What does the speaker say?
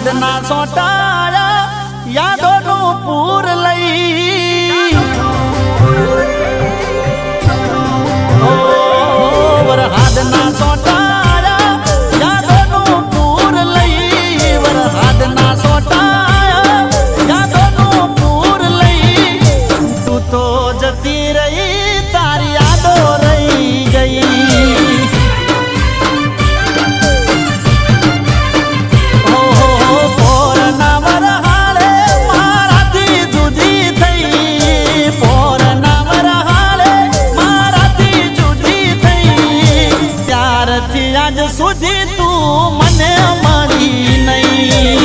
વરહાદના સોટાયા યાદોનું પૂર લઈ વરહાદના સોટાયા યાદોનું પૂર લઈ વરહાદના સોટાયા યાદોનું પૂર લઈ તું તો જતી રહી તારી યાદો રહી ગઈ આજ સુધી તું મને મળી નહીં